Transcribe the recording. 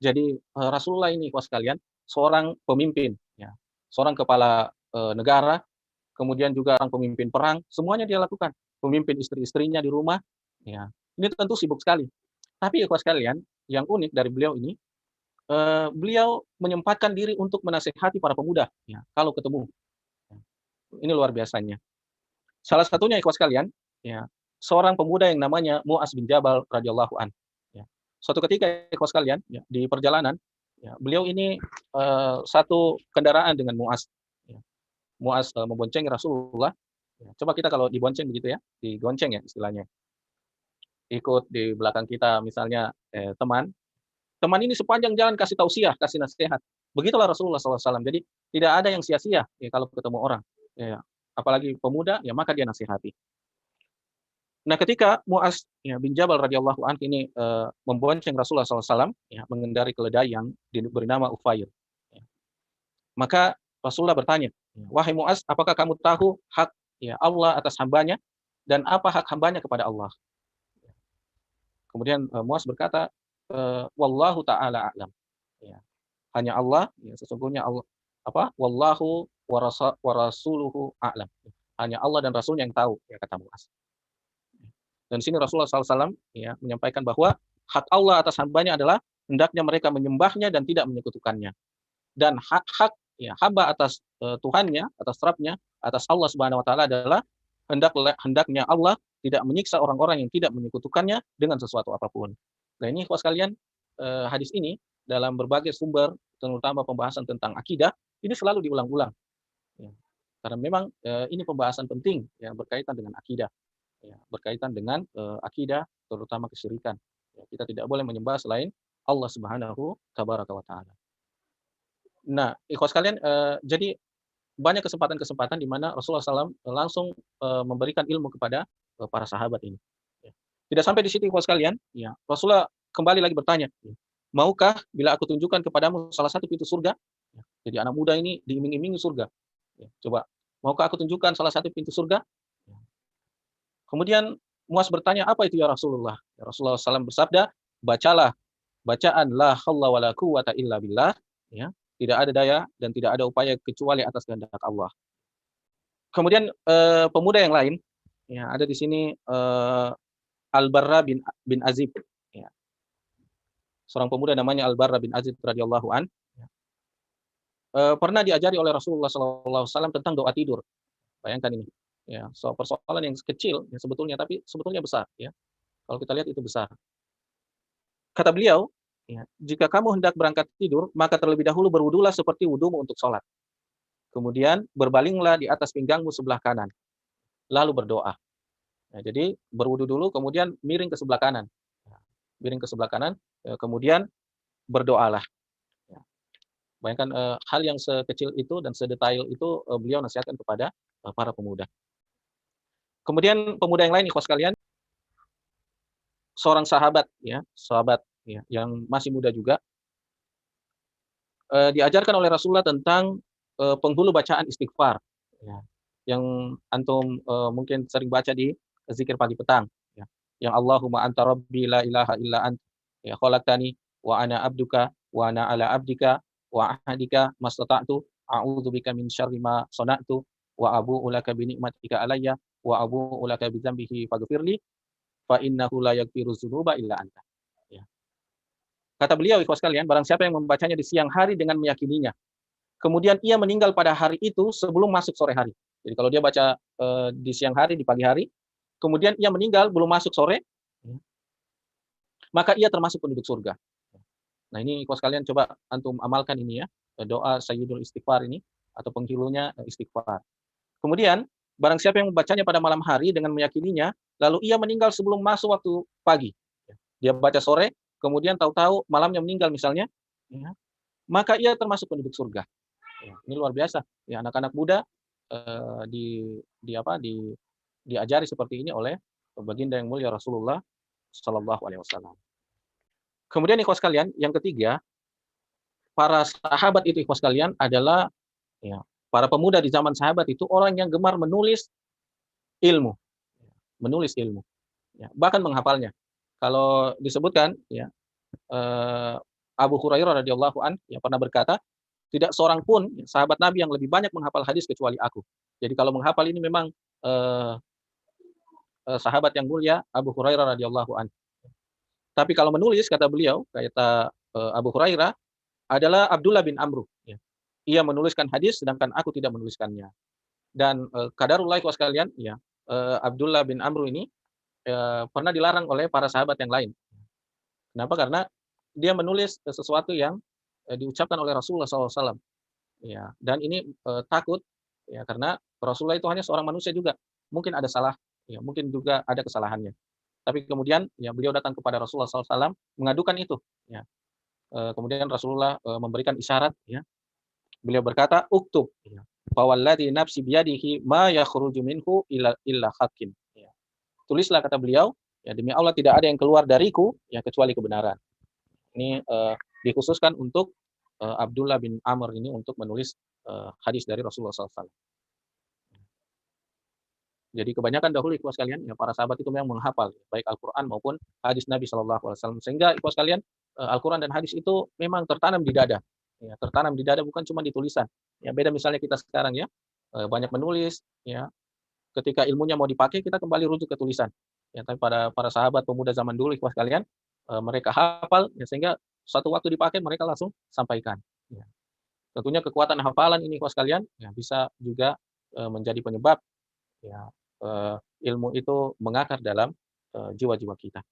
Jadi, Rasulullah ini ikhwas sekalian, seorang pemimpin, ya, seorang kepala, negara, kemudian juga orang pemimpin perang, semuanya dia lakukan. Pemimpin istri-istrinya di rumah, ya, ini tentu sibuk sekali. Tapi ikhwas sekalian, yang unik dari beliau ini, beliau menyempatkan diri untuk menasihati para pemuda, ya, kalau ketemu, ya. Ini luar biasanya. Salah satunya ikhwas sekalian, ya, seorang pemuda yang namanya Mu'adz bin Jabal radhiyallahu an, ya. Suatu ketika ikhwas sekalian, ya, di perjalanan, ya, beliau ini, satu kendaraan dengan Mu'adz, ya. Mu'adz, memboncengi Rasulullah, ya, coba kita kalau dibonceng begitu ya, digonceng ya istilahnya, ikut di belakang kita misalnya, teman, teman ini sepanjang jalan kasih tausiah, kasih nasihat. Begitulah Rasulullah SAW. Jadi tidak ada yang sia-sia ya kalau ketemu orang. Ya, apalagi pemuda, ya maka dia nasihati. Nah, ketika Mu'adz ya, bin Jabal radhiyallahu anhu ini membonceng Rasulullah SAW, ya, mengendari keledai yang bernama Ufair. Ya. Maka Rasulullah bertanya, wahai Mu'adz, apakah kamu tahu hak ya, Allah atas hambanya dan apa hak hambanya kepada Allah? Kemudian Mu'adz berkata, wallahu taala a'lam. Ya. Hanya Allah, ya, sesungguhnya Allah apa? Wallahu wa rasuluhu a'lam. Hanya Allah dan Rasulnya yang tahu, ya kata Mu'adz. Dan di sini Rasulullah SAW ya, menyampaikan bahwa hak Allah atas hambanya adalah hendaknya mereka menyembahnya dan tidak menyekutukannya. Dan hak-hak ya, hamba atas Tuhannya, atas Rabbnya, atas Allah Subhanahu Wa Taala adalah hendaknya Allah tidak menyiksa orang-orang yang tidak menyekutukannya dengan sesuatu apapun. Nah ini ikhwas sekalian, hadis ini dalam berbagai sumber, terutama pembahasan tentang akidah, ini selalu diulang-ulang. Ya. Karena memang ini pembahasan penting yang berkaitan dengan akidah. Ya, berkaitan dengan akidah, terutama kesyirikan. Ya, kita tidak boleh menyembah selain Allah Subhanahu Tabaraka wa Ta'ala. Nah, ikhwas sekalian, jadi banyak kesempatan-kesempatan di mana Rasulullah SAW langsung memberikan ilmu kepada para sahabat ini. Ya. Tidak sampai di situ ikhwas sekalian, ya, Rasulullah kembali lagi bertanya, ya, maukah bila aku tunjukkan kepadamu salah satu pintu surga? Ya, jadi anak muda ini diiming-imingi surga. Ya, coba, maukah aku tunjukkan salah satu pintu surga? Ya. Kemudian Muaz bertanya, apa itu ya Rasulullah? Ya, Rasulullah SAW bersabda, bacalah bacaan la haula wala quwata illa billah, ya. Tidak ada daya dan tidak ada upaya kecuali atas kehendak Allah. Kemudian pemuda yang lain, ya, ada di sini Al-Barra bin Azib, ya. Seorang pemuda namanya Al-Barra bin Azib radhiyallahu an, ya. Pernah diajari oleh Rasulullah SAW tentang doa tidur. Bayangkan ini, ya, persoalan yang kecil ya sebetulnya, tapi sebetulnya besar, ya. Kalau kita lihat itu besar. Kata beliau, ya, jika kamu hendak berangkat tidur, maka terlebih dahulu berwudulah seperti wudumu untuk sholat. Kemudian berbalinglah di atas pinggangmu sebelah kanan, lalu berdoa. Nah, jadi berwudu dulu, kemudian miring ke sebelah kanan. Ya, miring ke sebelah kanan, kemudian berdoalah. Ya. Bayangkan hal yang sekecil itu dan sedetail itu beliau nasihatkan kepada para pemuda. Kemudian pemuda yang lain, ikhwas sekalian, seorang sahabat, ya, sahabat ya, yang masih muda juga, diajarkan oleh Rasulullah tentang penghulu bacaan istighfar, ya, yang antum mungkin sering baca di zikir pagi petang, ya, yang Allahumma anta rabbi la ilaha illa ant, ya, khalaqtani wa ana abduka wa ana ala abdika wa ahadika mastata'tu a'udzubika min syarri ma sana'tu wa abu'u laka bi ni'matika alayya wa abu'u laka bi dzambihi faghfirli fa innahu la yaghfiru dzunuba illa anta. Ya. Kata beliau, ikhwas sekalian, barang siapa yang membacanya di siang hari dengan meyakininya, kemudian ia meninggal pada hari itu sebelum masuk sore hari. Jadi kalau dia baca di siang hari, di pagi hari, kemudian ia meninggal belum masuk sore, maka ia termasuk penduduk surga. Nah ini kalau sekalian coba antum amalkan ini ya, doa Sayyidul Istighfar ini, atau penghulunya istighfar. Kemudian, barang siapa yang membacanya pada malam hari dengan meyakininya, lalu ia meninggal sebelum masuk waktu pagi. Dia baca sore, kemudian tahu-tahu malamnya meninggal misalnya, ya, maka ia termasuk penduduk surga. Ya, ini luar biasa. Ya, anak-anak muda di apa diajari seperti ini oleh baginda yang mulia Rasulullah Shallallahu Alaihi Wasallam. Kemudian ikhwas kalian, yang ketiga, para sahabat itu ikhwas kalian adalah ya, para pemuda di zaman sahabat itu orang yang gemar ilmu, menulis ilmu, ya, bahkan menghafalnya. Kalau disebutkan, ya, Abu Hurairah radhiyallahu an yang pernah berkata, "Tidak seorang pun sahabat Nabi yang lebih banyak menghafal hadis kecuali aku." Jadi kalau menghafal ini memang, eee sahabat yang mulia Abu Hurairah radhiyallahu an. Tapi kalau menulis kata beliau, kata, Abu Hurairah, adalah Abdullah bin Amru, ya. Ia menuliskan hadis sedangkan aku tidak menuliskannya. Dan, qadarullah ikhwah sekalian, ya, Abdullah bin Amru ini, pernah dilarang oleh para sahabat yang lain. Kenapa? Karena dia menulis, sesuatu yang, diucapkan oleh Rasulullah SAW, ya. Dan ini, takut, ya, karena Rasulullah itu hanya seorang manusia juga, mungkin ada salah, ya, mungkin juga ada kesalahannya. Tapi kemudian, ya, beliau datang kepada Rasulullah SAW mengadukan itu, ya. Kemudian Rasulullah, memberikan isyarat, ya. Beliau berkata, "Uktub," ya, "fawalladzi nafsi biyadihi ma yakhruju minhu illa haqqin." Ya. Tulislah kata beliau, ya, "Demi Allah tidak ada yang keluar dariku, ya, kecuali kebenaran." Ini, dikhususkan untuk, Abdullah bin Amr ini untuk menulis, hadis dari Rasulullah SAW. Jadi kebanyakan dahulu ikhwah sekalian, ya, para sahabat itu memang menghafal, baik Al-Qur'an maupun hadis Nabi SAW. Sehingga ikhwah sekalian, Al-Qur'an dan hadis itu memang tertanam di dada, ya, tertanam di dada bukan cuma di tulisan. Ya beda misalnya kita sekarang ya, banyak menulis, ya, ketika ilmunya mau dipakai kita kembali rujuk ke tulisan. Ya, tapi pada para sahabat pemuda zaman dulu ikhwah sekalian, mereka hafal, ya, sehingga suatu waktu dipakai mereka langsung sampaikan, ya. Tentunya kekuatan hafalan ini ikhwah sekalian, ya, bisa juga, menjadi penyebab, ya, ilmu itu mengakar dalam, jiwa-jiwa kita.